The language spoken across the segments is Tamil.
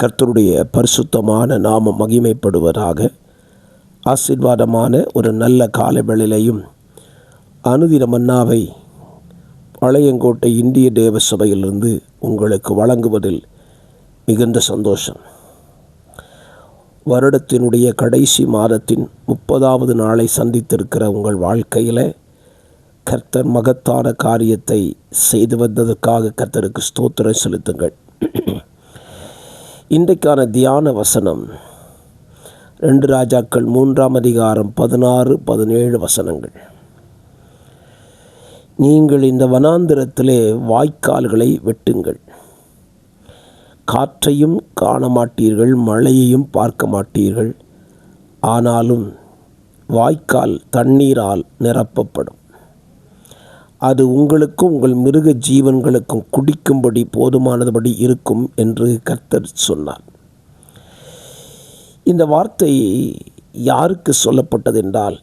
கர்த்தருடைய பரிசுத்தமான நாமம் மகிமைப்படுவதாக. ஆசீர்வாதமான ஒரு நல்ல காலை வேளையிலையும் அனுதின மன்னாவை பழையங்கோட்டை இந்திய தேவ சபையிலிருந்து உங்களுக்கு வழங்குவதில் மிகுந்த சந்தோஷம். வருடத்தினுடைய கடைசி மாதத்தின் 30வது நாளை சந்தித்திருக்கிற உங்கள் வாழ்க்கையில் கர்த்தர் மகத்தான காரியத்தை செய்து வந்ததற்காக கர்த்தருக்கு ஸ்தோத்திரம் செலுத்துங்கள். இன்றைக்கான தியான வசனம் 2 ராஜாக்கள் 3ஆம் அதிகாரம் 16-17 வசனங்கள். நீங்கள் இந்த வனாந்திரத்திலே வாய்க்கால்களை வெட்டுங்கள், காற்றையும் காண மாட்டீர்கள், மழையையும் பார்க்க மாட்டீர்கள், ஆனாலும் வாய்க்கால் தண்ணீரால் நிரப்பப்படும். அது உங்களுக்கும் உங்கள் மிருக ஜீவன்களுக்கும் குடிக்கும்படி போதுமானபடி இருக்கும் என்று கர்த்தர் சொன்னார். இந்த வார்த்தை யாருக்கு சொல்லப்பட்டதென்றால்,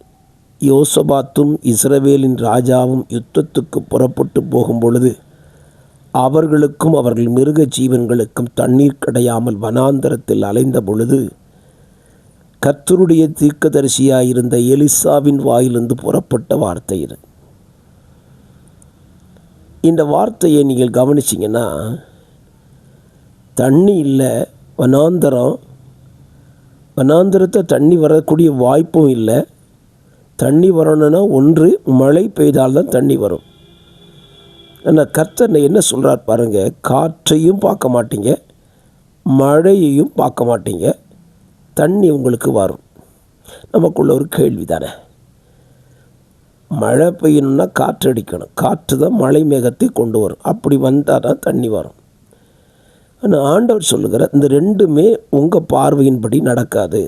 யோசபாத்தும் இஸ்ரவேலின் ராஜாவும் யுத்தத்துக்கு புறப்பட்டு போகும் பொழுது அவர்களுக்கும் அவர்கள் மிருக ஜீவன்களுக்கும் தண்ணீர் கிடையாமல் வனாந்தரத்தில் அலைந்த பொழுது கர்த்தருடைய தீர்க்கதரிசியாயிருந்த எலிசாவின் வாயிலிருந்து புறப்பட்ட வார்த்தை இது. இந்த வார்த்தையை நீங்கள் கவனிச்சிங்கன்னா, தண்ணி இல்லை, வனாந்தரத்தை தண்ணி வரக்கூடிய வாய்ப்பும் இல்லை. தண்ணி வரணும்னா ஒன்று மழை பெய்தால்தான் தண்ணி வரும். ஆனால் கர்த்தர் என்ன சொல்கிறார் பாருங்கள், காற்றையும் பார்க்க மாட்டீங்க, மழையையும் பார்க்க மாட்டீங்க, தண்ணி உங்களுக்கு வரும். நமக்குள்ள ஒரு கேள்வி தானே, மழை பெய்யணும்னா காற்று அடிக்கணும், காற்று தான் மழை மேகத்தை கொண்டு வரும், அப்படி வந்தால் தான் தண்ணி வரும். ஆனால் ஆண்டவர் சொல்லுகிற இந்த ரெண்டுமே உங்கள் பார்வையின்படி நடக்காது.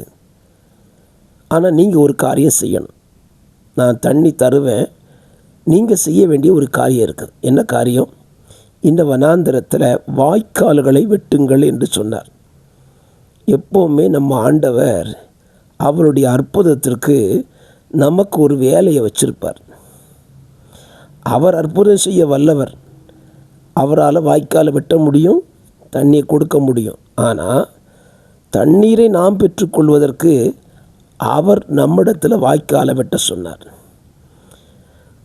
ஆனால் நீங்கள் ஒரு காரியம் செய்யணும். நான் தண்ணி தருவேன், நீங்கள் செய்ய வேண்டிய ஒரு காரியம் இருக்குது. என்ன காரியம்? இந்த வனாந்திரத்தில் வாய்க்கால்களை வெட்டுங்கள் என்று சொன்னார். எப்போவுமே நம்ம ஆண்டவர் அவருடைய அற்புதத்திற்கு நமக்கு ஒரு வேலையை வச்சிருப்பார். அவர் அற்புதம் செய்ய வல்லவர். அவரால் வாய்க்காலை வெட்ட முடியும், தண்ணியை கொடுக்க முடியும். ஆனால் தண்ணீரை நாம் பெற்றுக்கொள்வதற்கு அவர் நம்மிடத்தில் வாய்க்காலை வெட்ட சொன்னார்.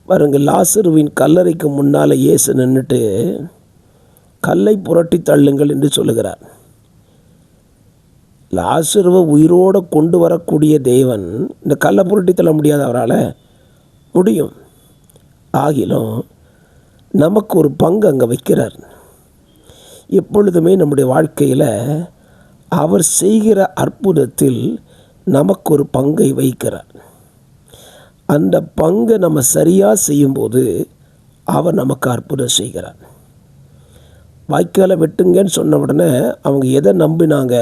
பாருங்கள், லாசருவின் கல்லறைக்கு முன்னால் இயேசு நின்றுட்டு கல்லை புரட்டி தள்ளுங்கள் என்று சொல்லுகிறார். லாசருவை உயிரோடு கொண்டு வரக்கூடிய தேவன் இந்த கல்லை புரட்டி தள்ள முடியாது, அவரால் முடியும். ஆகிலும் நமக்கு ஒரு பங்கு அங்கே வைக்கிறார். எப்பொழுதுமே நம்முடைய வாழ்க்கையில் அவர் செய்கிற அற்புதத்தில் நமக்கு ஒரு பங்கை வைக்கிறார். அந்த பங்கை நம்ம சரியாக செய்யும்போது அவர் நமக்கு அற்புதம் செய்கிறார். வாய்க்காலை வெட்டுங்கன்னு சொன்ன உடனே அவங்க எதை நம்பினாங்க?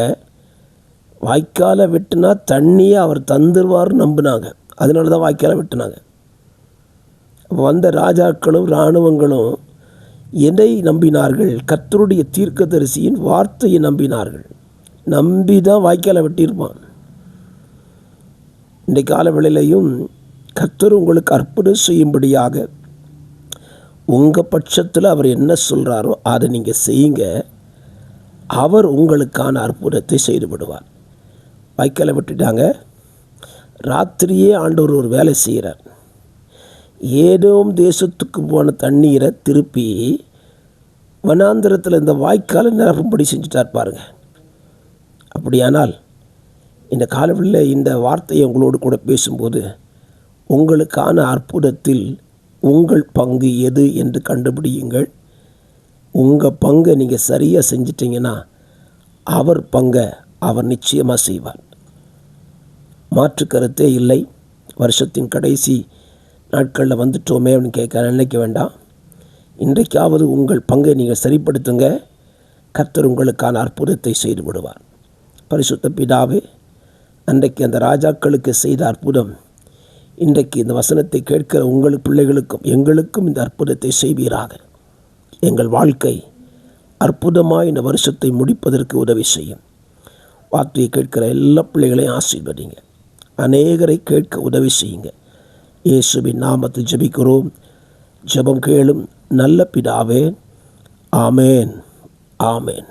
வாய்க்காலை வெட்டினா தண்ணியை அவர் தந்துடுவார்னு நம்பினாங்க. அதனால தான் வாய்க்காலை வெட்டினாங்க. வந்த ராஜாக்களும் இராணுவங்களும் எதை நம்பினார்கள்? கர்த்தருடைய தீர்க்கதரிசியின் வார்த்தையை நம்பினார்கள். நம்பி தான் வாய்க்காலை வெட்டியிருப்பான். இன்றைக்கு கால வேளையிலையும் கர்த்தர் உங்களுக்கு அற்புதம் செய்யும்படியாக உங்கள் பட்சத்தில் அவர் என்ன சொல்கிறாரோ அதை நீங்கள் செய்யுங்க. அவர் உங்களுக்கான அற்புதத்தை செய்து விடுவார். வாய்க்காலை விட்டுட்டாங்க. ராத்திரியே ஆண்டவர் ஒரு வேலை செய்கிறார். ஏதோம் தேசத்துக்கு போன தண்ணீரை திருப்பி வனாந்திரத்தில் இந்த வாய்க்காலை நிரப்பும்படி செஞ்சுட்டார் பாருங்க. அப்படியானால் இந்த காலவெளியில் இந்த வார்த்தையை உங்களோடு கூட பேசும்போது உங்களுக்கான அற்புதத்தில் உங்கள் பங்கு எது என்று கண்டுபிடியுங்கள். உங்கள் பங்கை நீங்கள் சரியாக செஞ்சிட்டிங்கன்னா அவர் பங்கை அவர் நிச்சயமாக செய்வார். மாற்று கருத்தே இல்லை. வருஷத்தின் கடைசி நாட்களில் வந்துட்டோமே அப்படின்னு நினைக்க வேண்டாம். இன்றைக்காவது உங்கள் பங்கை நீங்கள் சரிப்படுத்துங்க. கர்த்தர் உங்களுக்கான அற்புதத்தை செய்து விடுவார். பரிசுத்த பிதாவே, அன்றைக்கு அந்த ராஜாக்களுக்கு செய்த அற்புதம் இன்றைக்கு இந்த வசனத்தை கேட்கிற உங்கள் பிள்ளைகளுக்கும் எங்களுக்கும் இந்த அற்புதத்தை செய்வீராக. எங்கள் வாழ்க்கை அற்புதமாக இந்த வருஷத்தை முடிப்பதற்கு உதவி செய்யும். வார்த்தையை கேட்கிற எல்லா பிள்ளைகளையும் ஆசீர்வதிங்க. அநேகரை கேட்க உதவி செய்யுங்க. இயேசுவின் நாமத்தில் ஜெபிக்கிறோம். ஜெபம் கேளும் நல்ல பிதாவே. ஆமேன், ஆமேன்.